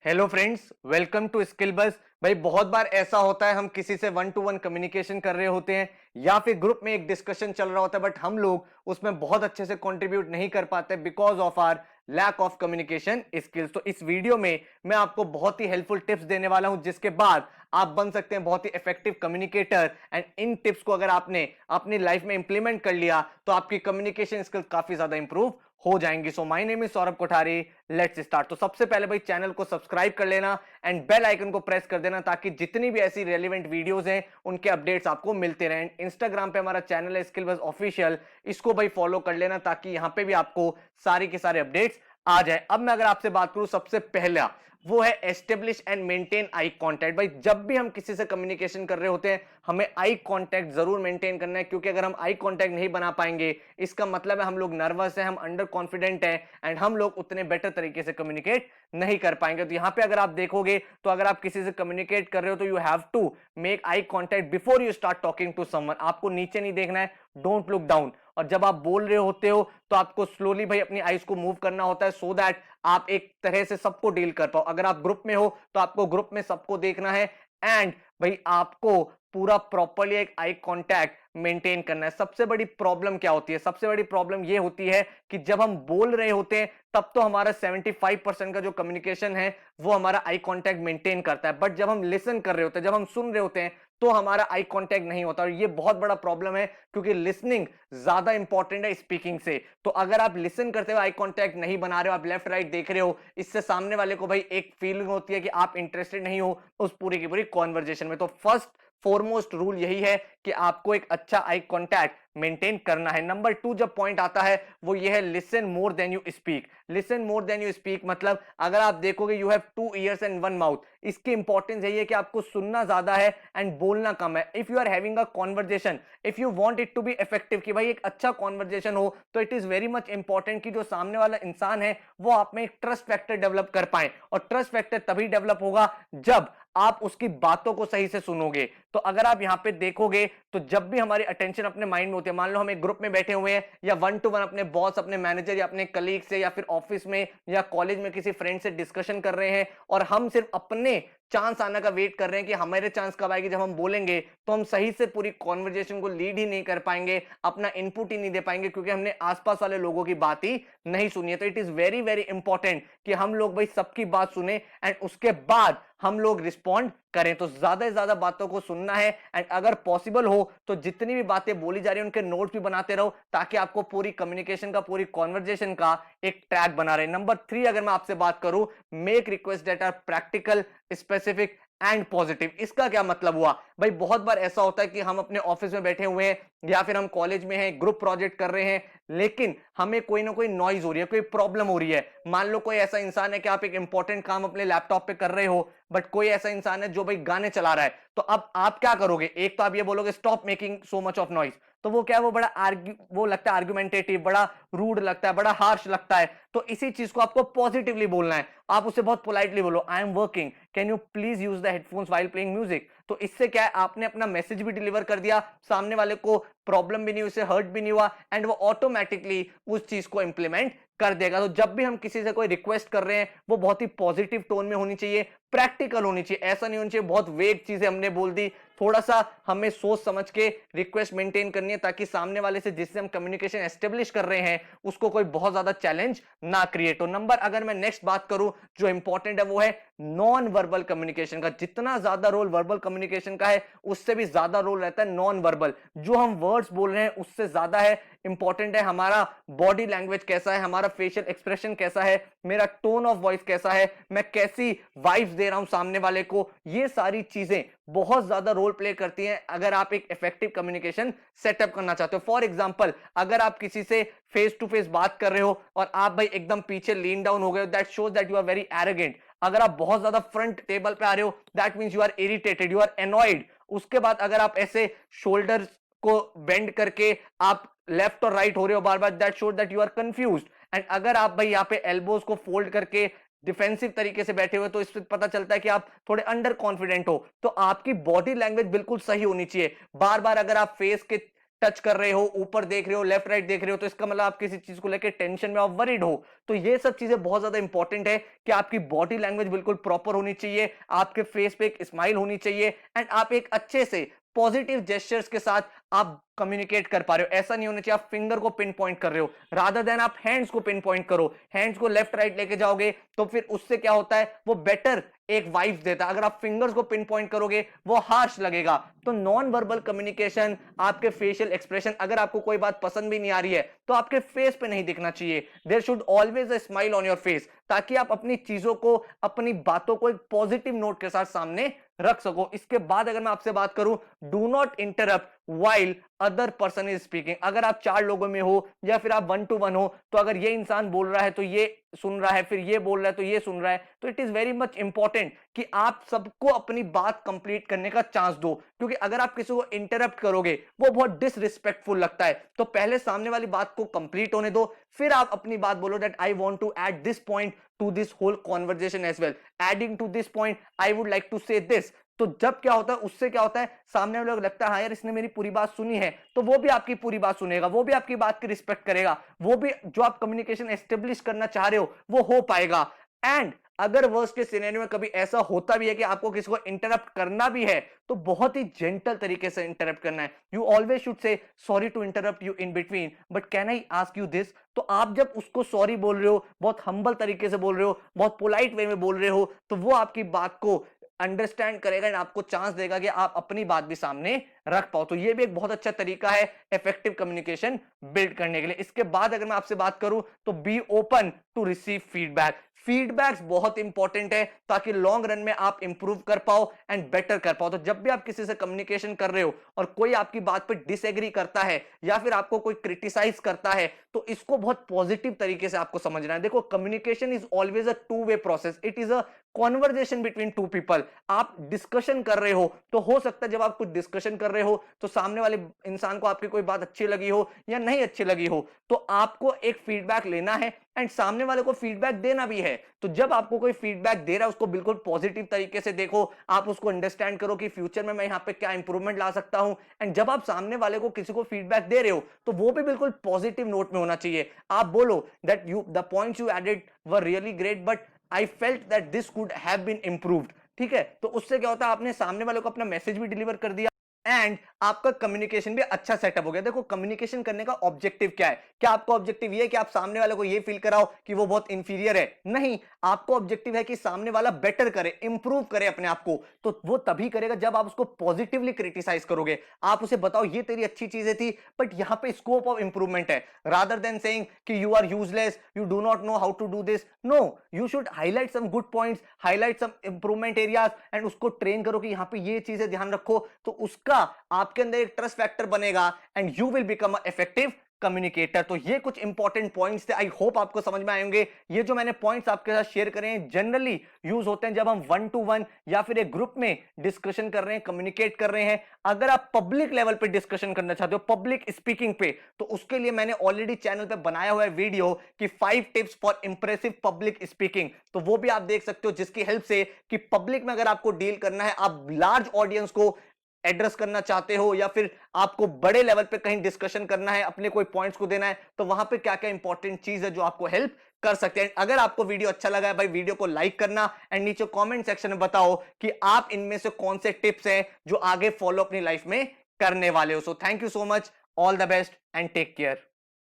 Hello friends, welcome to Skill Bus. भाई बहुत बार ऐसा होता है हम किसी से वन टू वन कम्युनिकेशन कर रहे होते हैं या फिर ग्रुप में एक डिस्कशन चल रहा होता है, बट हम लोग उसमें बहुत अच्छे से कंट्रीब्यूट नहीं कर पाते because of our lack of communication skills. तो इस वीडियो में मैं आपको बहुत ही हेल्पफुल टिप्स देने वाला हूं जिसके बाद आप बन सकते हैं बहुत ही इफेक्टिव कम्युनिकेटर। एंड इन टिप्स को अगर आपने अपनी लाइफ में इंप्लीमेंट कर लिया तो आपकी कम्युनिकेशन स्किल्स काफी ज्यादा इंप्रूव हो जाएंगी। So my name is Saurabh Kothari, let's start. तो सबसे पहले भाई चैनल को सब्सक्राइब कर लेना एंड बेल आइकन को प्रेस कर देना ताकि जितनी भी ऐसी रेलिवेंट वीडियोस हैं उनके अपडेट्स आपको मिलते रहें। इंस्टाग्राम पे हमारा चैनल है स्किल बस ऑफिशियल, इसको भाई फॉलो कर लेना ताकि यहां पे भी आपको सारी के सारे अपडेट्स आ जाए। अब मैं अगर आपसे बात करूं, सबसे पहला वो है establish and maintain eye contact. भाई जब भी हम किसी से कम्युनिकेशन कर रहे होते हैं हमें आई कांटेक्ट जरूर मेंटेन करना है, क्योंकि अगर हम आई कांटेक्ट नहीं बना पाएंगे इसका मतलब है हम लोग नर्वस हैं, हम अंडर कॉन्फिडेंट हैं एंड हम लोग उतने बेटर तरीके से कम्युनिकेट नहीं कर पाएंगे। तो यहां पे अगर आप देखोगे तो अगर आप किसी से कम्युनिकेट कर रहे हो तो you have to make eye contact before you start talking to someone. आपको नीचे नहीं देखना है, डोंट लुक डाउन। और जब आप बोल रहे होते हो तो आपको स्लोली भाई अपनी आईज को मूव करना होता है सो दैट आप एक तरह से सबको डील कर पाओ। अगर आप ग्रुप में हो तो आपको ग्रुप में सबको देखना है एंड भाई आपको पूरा प्रॉपर्ली एक आई कांटेक्ट मेंटेन करना है। सबसे बड़ी प्रॉब्लम क्या होती है? सबसे बड़ी प्रॉब्लम ये होती है कि जब हम बोल रहे होते हैं तब तो हमारा 75% का जो कम्युनिकेशन है वो हमारा आई कांटेक्ट मेंटेन करता है, बट जब हम लिसन कर रहे होते हैं, जब हम सुन रहे होते हैं तो हमारा आई कांटेक्ट नहीं होता। और ये बहुत बड़ा प्रॉब्लम है क्योंकि लिसनिंग ज्यादा इंपॉर्टेंट है स्पीकिंग से। तो अगर आप लिसन करते हुए आई कांटेक्ट नहीं बना रहे हो, आप लेफ्ट राइट देख रहे हो, इससे सामने वाले को भाई एक फीलिंग होती है कि आप इंटरेस्टेड नहीं हो उस पूरी की पूरी कॉन्वर्जेशन में। तो फर्स्ट फोरमोस्ट रूल यही है कि आपको एक अच्छा आई कांटेक्ट मेंटेन करना है। नंबर 2 जब पॉइंट आता है वो ये है listen more than you speak. Listen more than you speak मतलब अगर आप देखोगे you have 2 years and 1 mouth, इसकी इंपॉर्टेंस यही है कि आपको सुनना ज्यादा है एंड बोलना कम है। If you are having a conversation, if you want it to be effective, कि भाई एक अच्छा कॉन्वर्जेशन हो, तो it is very much important कि जो सामने वाला इंसान है वो आप में एक ट्रस्ट फैक्टर डेवलप कर पाए। और ट्रस्ट फैक्टर तभी डेवलप होगा जब आप उसकी बातों को सही से सुनोगे। तो अगर आप यहां पे देखोगे तो जब भी हमारी अटेंशन अपने माइंड में होती है, मान लो हम एक ग्रुप में बैठे हुए हैं या वन टू वन अपने बॉस, अपने मैनेजर या अपने कलीग से या फिर ऑफिस में या कॉलेज में किसी फ्रेंड से डिस्कशन कर रहे हैं और हम सिर्फ अपने चांस आने का वेट कर रहे हैं कि हमारे चांस कब आएगी जब हम बोलेंगे, तो हम सही से पूरी कॉन्वर्जेशन को लीड ही नहीं कर पाएंगे, अपना इनपुट ही नहीं दे पाएंगे क्योंकि हमने आसपास वाले लोगों की बात ही नहीं सुनी है। तो it is very very important कि हम लोग भाई सबकी बात सुने एंड उसके बाद हम लोग रिस्पॉन्ड करें। तो ज्यादा से ज्यादा बातों को सुनना है एंड अगर पॉसिबल हो तो जितनी भी बातें बोली जा रही है उनके नोट्स भी बनाते रहो ताकि आपको पूरी कम्युनिकेशन का, पूरी कॉन्वर्जेशन का एक ट्रैक बना रहे। नंबर 3 अगर मैं आपसे बात करूं, make request that are practical, specific and positive. इसका क्या मतलब हुआ? भाई बहुत बार ऐसा होता है कि हम अपने ऑफिस में बैठे हुए हैं या फिर हम कॉलेज में हैं, ग्रुप प्रोजेक्ट कर रहे हैं, लेकिन हमें कोई ना कोई नॉइज हो रही है, कोई प्रॉब्लम हो रही है। मान लो कोई ऐसा इंसान है कि आप एक इंपॉर्टेंट काम अपने लैपटॉप पे कर रहे हो बट कोई ऐसा इंसान है जो भाई गाने चला रहा है। तो अब आप क्या करोगे? एक तो आप ये बोलोगे stop making so much of noise, तो वो क्या है, वो बड़ा वो लगता है आर्गुमेंटेटिव, बड़ा रूड लगता है, बड़ा हार्श लगता है। तो इसी चीज को आपको पॉजिटिवली बोलना है। आप उसे बहुत पोलाइटली बोलो, I am working, can you please use the headphones while playing music. तो इससे क्या है, आपने अपना मैसेज भी डिलीवर कर दिया, सामने वाले को प्रॉब्लम भी नहीं हुई, उसे हर्ट भी नहीं हुआ एंड वो ऑटोमेटिकली उस चीज को इंप्लीमेंट कर देगा। तो जब भी हम किसी से कोई रिक्वेस्ट कर रहे हैं वो बहुत ही पॉजिटिव टोन में होनी चाहिए, प्रैक्टिकल होनी चाहिए। ऐसा नहीं होना चाहिए बहुत वेग चीजें हमने बोल दी। थोड़ा सा हमें सोच समझ के रिक्वेस्ट मेंटेन करनी है ताकि सामने वाले से जिससे हम कम्युनिकेशन एस्टेब्लिश कर रहे हैं उसको कोई बहुत ज्यादा चैलेंज ना क्रिएट हो। नंबर अगर मैं नेक्स्ट बात करूं जो इंपॉर्टेंट है वो है नॉन वर्बल कम्युनिकेशन का। जितना ज्यादा रोल वर्बल कम्युनिकेशन का है उससे भी ज्यादा रोल रहता है नॉन वर्बल। जो हम वर्ड्स बोल रहे हैं उससे ज्यादा है इंपॉर्टेंट है हमारा बॉडी लैंग्वेज कैसा है, हमारा फेशियल एक्सप्रेशन कैसा है, मेरा टोन ऑफ वॉइस कैसा है, मैं कैसी वाइब्स दे रहा हूं सामने वाले को। ये सारी चीजें बहुत ज्यादा रोल प्ले करती हैं अगर आप एक इफेक्टिव कम्युनिकेशन सेटअप करना चाहते हो। फॉर एग्जांपल अगर आप किसी से फेस टू फेस बात कर रहे हो और आप भाई एकदम पीछे लीन डाउन हो गए हो, that shows that you are very arrogant. अगर आप बहुत ज्यादा फ्रंट टेबल पे आ रहे हो that means you are irritated, you are annoyed. उसके बाद अगर आप ऐसे शोल्डर को बेंड करके आप लेफ्ट और राइट हो रहे हो बार बार, that shows that you are confused. And अगर आप भाई यहाँ पे एल्बोज को फोल्ड करके डिफेंसिव तरीके से बैठे हुए तो इससे पता चलता है कि आप थोड़े अंडर कॉन्फिडेंट हो। तो आपकी बॉडी लैंग्वेज बिल्कुल सही होनी चाहिए। बार बार अगर आप फेस के टच कर रहे हो, ऊपर देख रहे हो, लेफ्ट राइट देख रहे हो, तो इसका मतलब आप किसी चीज को लेकर टेंशन में, आप वरीड हो। तो ये सब चीजें बहुत ज्यादा इंपॉर्टेंट है कि आपकी बॉडी लैंग्वेज बिल्कुल प्रॉपर होनी चाहिए, आपके फेस पे एक स्माइल होनी चाहिए, एंड आप एक अच्छे से पॉजिटिव जेस्चर्स के साथ आप कम्युनिकेट कर पा रहे हो। ऐसा नहीं होना चाहिए आप फिंगर को पिन पॉइंट कर रहे हो, रादर देन आप हैंड्स को पिन पॉइंट करो। हैंड्स को लेफ्ट राइट लेके जाओगे तो फिर उससे क्या होता है, वो बेटर एक वाइब देता है। अगर आप फिंगर्स को पिन पॉइंट करोगे वो हार्श लगेगा। तो नॉन वर्बल कम्युनिकेशन, आपके फेशियल एक्सप्रेशन, अगर आपको कोई बात पसंद भी नहीं आ रही है तो आपके फेस पे नहीं दिखना चाहिए। There should always a smile on your face, ताकि आप अपनी चीजों को, अपनी बातों को एक पॉजिटिव नोट के साथ सामने रख सको। इसके बाद अगर मैं आपसे बात करूं, do not interrupt while other person is speaking. अगर आप 4 लोगों में हो या फिर आप 1 to 1 हो, तो अगर ये इंसान बोल रहा है तो ये सुन रहा है, फिर ये बोल रहा है तो ये सुन रहा है, तो it is very much important कि आप सबको अपनी बात कंप्लीट करने का चांस दो। क्योंकि अगर आप किसी को इंटरप्ट करोगे वो बहुत डिसरिस्पेक्टफुल लगता है। तो पहले सामने वाली बात को कंप्लीट होने दो, फिर आप अपनी बात बोलो that I want to add this point to this whole conversation as well, adding to this point I would like to say this. तो जब क्या होता है, उससे क्या होता है, सामने वाले को लगता है हाँ यार इसने मेरी पूरी बात सुनी है, तो वो भी आपकी पूरी बात सुनेगा, वो भी आपकी बात की रिस्पेक्ट करेगा, वो भी जो आप कम्युनिकेशन एस्टेब्लिश करना चाह रहे हो वो हो पाएगा। एंड अगर वर्स्ट के सिनेरियो में कभी ऐसा होता भी है कि आपको किसी को इंटरप्ट करना भी है, तो बहुत ही जेंटल तरीके से इंटरप्ट करना है। You always should say sorry to interrupt you in between, but can I ask you this. तो आप जब उसको सॉरी बोल रहे हो, बहुत हम्बल तरीके से बोल रहे हो, बहुत पोलाइट वे में बोल रहे हो, तो वो आपकी बात को अंडरस्टैंड करेगा एंड आपको चांस देगा कि आप अपनी बात भी सामने रख पाओ। तो ये भी एक बहुत अच्छा तरीका है इफेक्टिव कम्युनिकेशन बिल्ड करने के लिए। इसके बाद अगर मैं आपसे बात करूं तो be open to receive feedback. Feedbacks बहुत इंपॉर्टेंट है ताकि लॉन्ग रन में आप इंप्रूव कर पाओ एंड बेटर कर पाओ। तो जब भी आप किसी से कम्युनिकेशन कर रहे हो और कोई आपकी बात पे डिसएग्री करता है या फिर आपको कोई क्रिटिसाइज करता है, तो इसको बहुत पॉजिटिव तरीके से आपको समझना है। देखो, communication is always a two way process, it is a conversation between two people. आप डिस्कशन कर रहे हो तो हो सकता है जब आप कुछ डिस्कशन कर रहे हो तो सामने वाले इंसान को आपकी कोई बात अच्छी लगी हो या नहीं अच्छी लगी हो, तो आपको एक फीडबैक लेना है एंड सामने वाले को फीडबैक देना भी है। तो जब आपको कोई फीडबैक दे रहा है उसको बिल्कुल पॉजिटिव तरीके से देखो, आप उसको अंडरस्टैंड करो कि फ्यूचर में मैं यहाँ पे क्या इंप्रूवमेंट ला सकता हूं। एंड जब आप सामने वाले को किसी को फीडबैक दे रहे हो तो वो भी बिल्कुल पॉजिटिव नोट में होना चाहिए। आप बोलो that you the points you added were really great but I felt that this could have been improved. ठीक है, तो उससे क्या होता है, आपने सामने वाले को अपना मैसेज भी डिलीवर कर दिया एंड आपका कम्युनिकेशन भी अच्छा सेटअप हो गया। देखो, कम्युनिकेशन करने का ऑब्जेक्टिव क्या है? क्या आपका ऑब्जेक्टिव ये है कि आप सामने वाले को ये फील कराओ कि वो बहुत इंफीरियर है? नहीं, आपको ऑब्जेक्टिव है कि सामने वाला बेटर करे, इंप्रूव करे अपने आप को। तो वो तभी करेगा जब आप उसको पॉजिटिवली क्रिटिसाइज करोगे। आप उसे बताओ ये तेरी अच्छी चीजें थी बट यहां पे स्कोप ऑफ इंप्रूवमेंट है, रादर देन सेइंग कि you are useless, you do not know how to do this. No, you should highlight some good points, highlight some improvement areas and उसको ट्रेन करो कि यहां पे ये चीजें ध्यान रखो। तो उसका आपके अंदर एक ट्रस्ट फैक्टर बनेगा and you will become a effective communicator. तो ये कुछ इंपॉर्टेंट पॉइंट्स थे, आई होप आपको समझ में आएंगे। ये जो मैंने पॉइंट्स आपके साथ शेयर करे हैं जनरली यूज होते हैं जब हम 1 to 1 या फिर एक ग्रुप में डिस्कशन कर रहे हैं, कम्युनिकेट कर रहे हैं। अगर आप पब्लिक लेवल पे डिस्कशन करना चाहते हो, पब्लिक स्पीकिंग पे, तो उसके लिए मैंने ऑलरेडी चैनल पे बनाया हुआ है वीडियो कि 5 tips for impressive public speaking. तो वो भी आप देख सकते हो, जिसकी हेल्प से कि पब्लिक में अगर आपको डील करना है, आप लार्ज ऑडियंस को एड्रेस करना चाहते हो या फिर आपको बड़े लेवल पे कहीं डिस्कशन करना है, अपने कोई पॉइंट्स को देना है, तो वहां पे क्या क्या इंपॉर्टेंट चीज है जो आपको हेल्प कर सकते हैं। अगर आपको वीडियो अच्छा लगा है भाई, वीडियो को लाइक करना एंड नीचे कमेंट सेक्शन में बताओ कि आप इनमें से कौन से टिप्स हैं जो आगे फॉलो अपनी लाइफ में करने वाले हो। So thank you so much, all the best and take care.